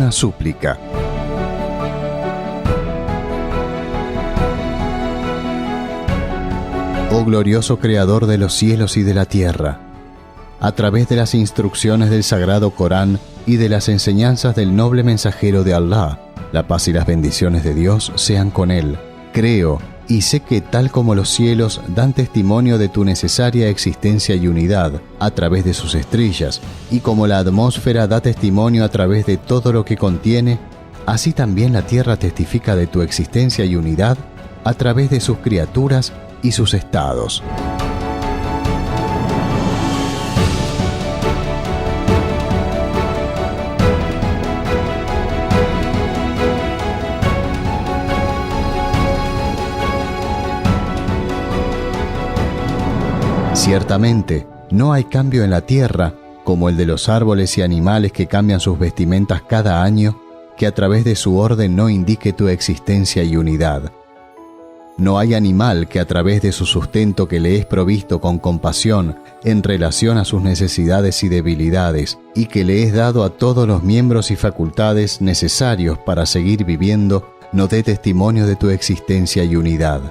una súplica. Oh glorioso Creador de los cielos y de la tierra, a través de las instrucciones del Sagrado Corán y de las enseñanzas del noble mensajero de Allah, la paz y las bendiciones de Dios sean con él. Creo y sé que tal como los cielos dan testimonio de tu necesaria existencia y unidad a través de sus estrellas, y como la atmósfera da testimonio a través de todo lo que contiene, así también la tierra testifica de tu existencia y unidad a través de sus criaturas y sus estados. Ciertamente, no hay cambio en la tierra, como el de los árboles y animales que cambian sus vestimentas cada año, que a través de su orden no indique tu existencia y unidad. No hay animal que a través de su sustento que le es provisto con compasión en relación a sus necesidades y debilidades, y que le es dado a todos los miembros y facultades necesarios para seguir viviendo, no dé testimonio de tu existencia y unidad.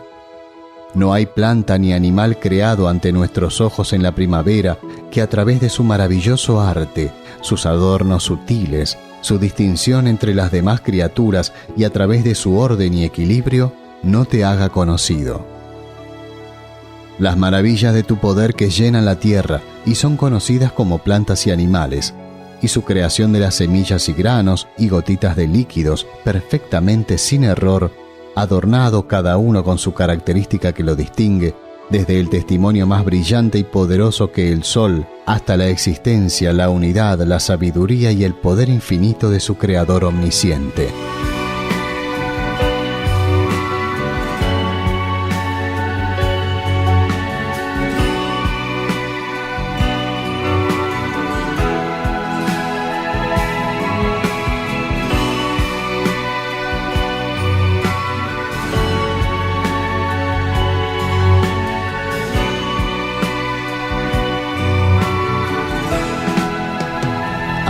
No hay planta ni animal creado ante nuestros ojos en la primavera que a través de su maravilloso arte, sus adornos sutiles, su distinción entre las demás criaturas y a través de su orden y equilibrio, no te haga conocido. Las maravillas de tu poder que llenan la tierra y son conocidas como plantas y animales, y su creación de las semillas y granos y gotitas de líquidos perfectamente sin error, adornado cada uno con su característica que lo distingue, desde el testimonio más brillante y poderoso que el sol, hasta la existencia, la unidad, la sabiduría y el poder infinito de su Creador omnisciente.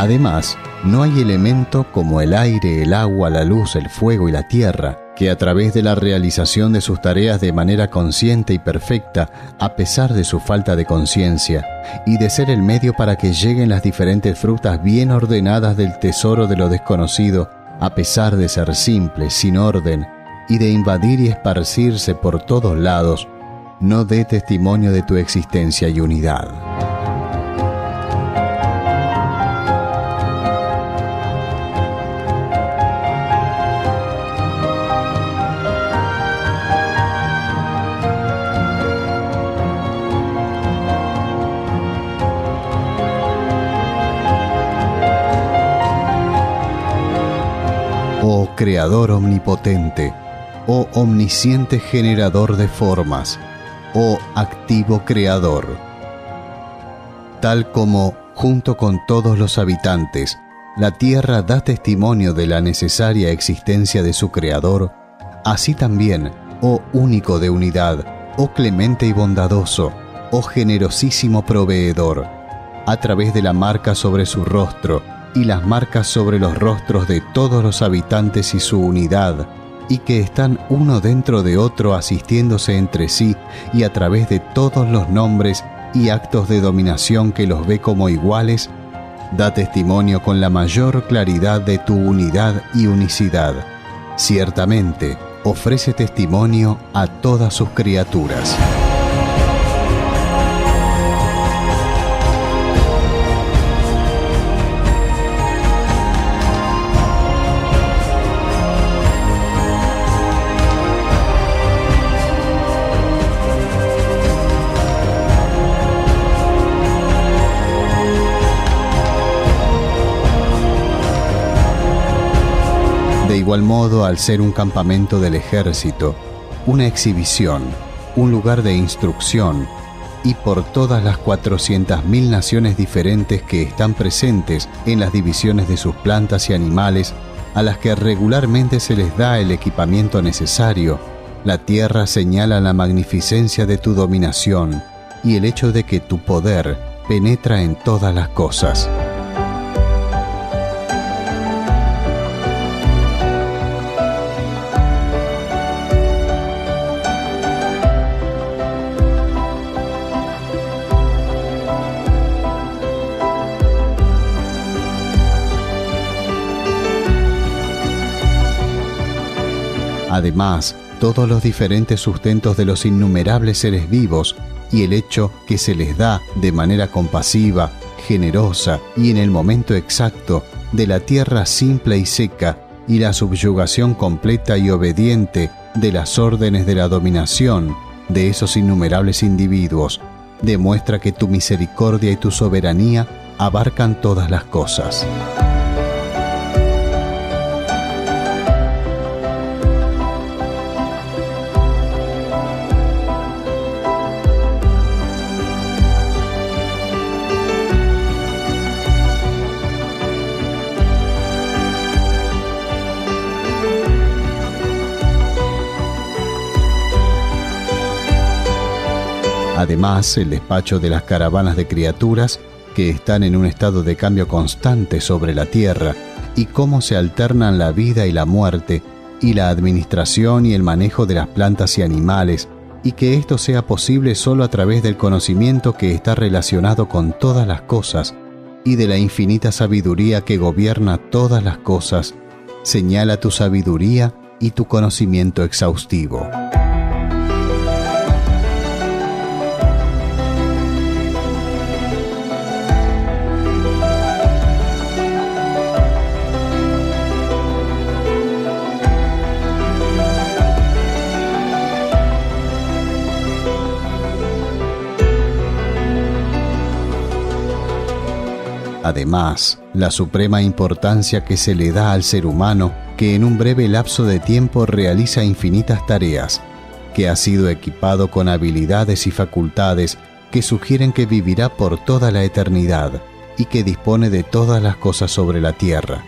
Además, no hay elemento como el aire, el agua, la luz, el fuego y la tierra, que a través de la realización de sus tareas de manera consciente y perfecta, a pesar de su falta de conciencia, y de ser el medio para que lleguen las diferentes frutas bien ordenadas del tesoro de lo desconocido, a pesar de ser simples, sin orden, y de invadir y esparcirse por todos lados, no dé testimonio de tu existencia y unidad. Oh Creador omnipotente, oh omnisciente generador de formas, oh activo Creador. Tal como, junto con todos los habitantes, la tierra da testimonio de la necesaria existencia de su Creador, así también, oh único de unidad, oh clemente y bondadoso, oh generosísimo proveedor, a través de la marca sobre su rostro, y las marcas sobre los rostros de todos los habitantes y su unidad, y que están uno dentro de otro asistiéndose entre sí y a través de todos los nombres y actos de dominación que los ve como iguales, da testimonio con la mayor claridad de tu unidad y unicidad. Ciertamente, ofrece testimonio a todas sus criaturas. De igual modo, al ser un campamento del ejército, una exhibición, un lugar de instrucción, y por todas las 400.000 naciones diferentes que están presentes en las divisiones de sus plantas y animales, a las que regularmente se les da el equipamiento necesario, la tierra señala la magnificencia de tu dominación y el hecho de que tu poder penetra en todas las cosas. Además, todos los diferentes sustentos de los innumerables seres vivos y el hecho que se les da de manera compasiva, generosa y en el momento exacto de la tierra simple y seca y la subyugación completa y obediente de las órdenes de la dominación de esos innumerables individuos, demuestra que tu misericordia y tu soberanía abarcan todas las cosas. Además, el despacho de las caravanas de criaturas que están en un estado de cambio constante sobre la tierra y cómo se alternan la vida y la muerte y la administración y el manejo de las plantas y animales, y que esto sea posible solo a través del conocimiento que está relacionado con todas las cosas y de la infinita sabiduría que gobierna todas las cosas, señala tu sabiduría y tu conocimiento exhaustivo. Además, la suprema importancia que se le da al ser humano, que en un breve lapso de tiempo realiza infinitas tareas, que ha sido equipado con habilidades y facultades que sugieren que vivirá por toda la eternidad y que dispone de todas las cosas sobre la tierra,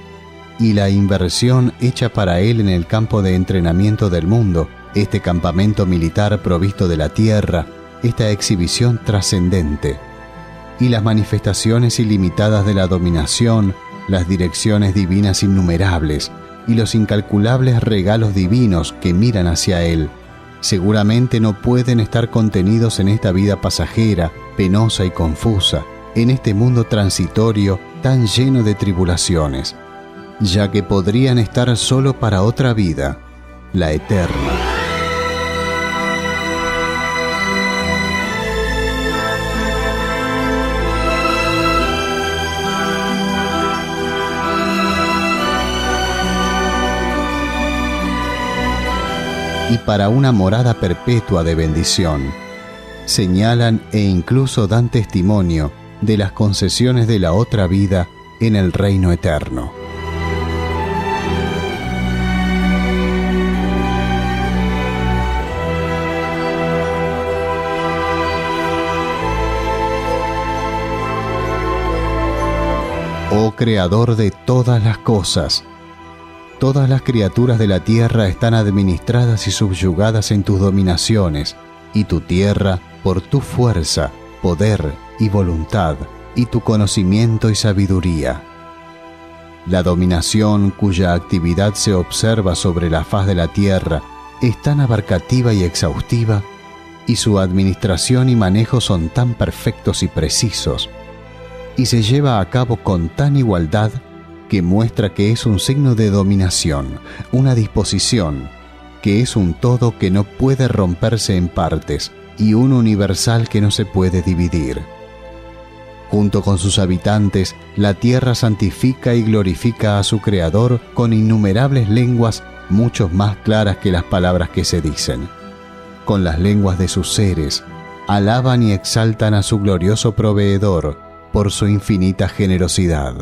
y la inversión hecha para él en el campo de entrenamiento del mundo, este campamento militar provisto de la tierra, esta exhibición trascendente, y las manifestaciones ilimitadas de la dominación, las direcciones divinas innumerables y los incalculables regalos divinos que miran hacia él, seguramente no pueden estar contenidos en esta vida pasajera, penosa y confusa, en este mundo transitorio tan lleno de tribulaciones, ya que podrían estar solo para otra vida, la eterna. Y para una morada perpetua de bendición, señalan e incluso dan testimonio de las concesiones de la otra vida en el reino eterno. Oh Creador de todas las cosas, todas las criaturas de la tierra están administradas y subyugadas en tus dominaciones, y tu tierra, por tu fuerza, poder y voluntad, y tu conocimiento y sabiduría. La dominación cuya actividad se observa sobre la faz de la tierra es tan abarcativa y exhaustiva, y su administración y manejo son tan perfectos y precisos, y se lleva a cabo con tan igualdad que muestra que es un signo de dominación, una disposición, que es un todo que no puede romperse en partes y un universal que no se puede dividir. Junto con sus habitantes, la tierra santifica y glorifica a su Creador con innumerables lenguas, muchos más claras que las palabras que se dicen. Con las lenguas de sus seres, alaban y exaltan a su glorioso proveedor por su infinita generosidad.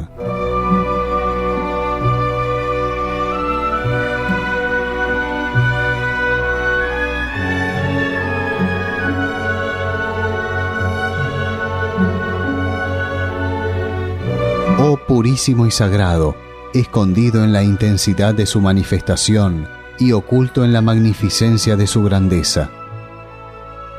Oh purísimo y sagrado, escondido en la intensidad de su manifestación y oculto en la magnificencia de su grandeza.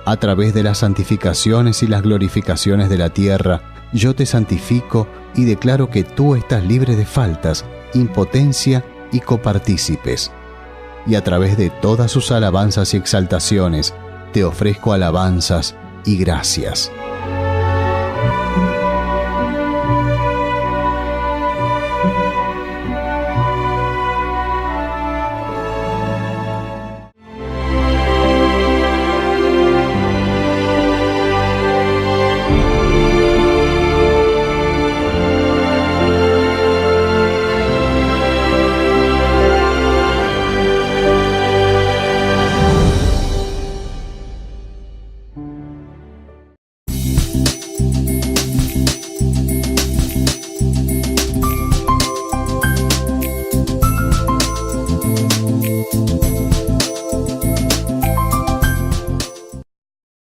A través de las santificaciones y las glorificaciones de la tierra, yo te santifico y declaro que tú estás libre de faltas, impotencia y copartícipes. Y a través de todas sus alabanzas y exaltaciones, te ofrezco alabanzas y gracias.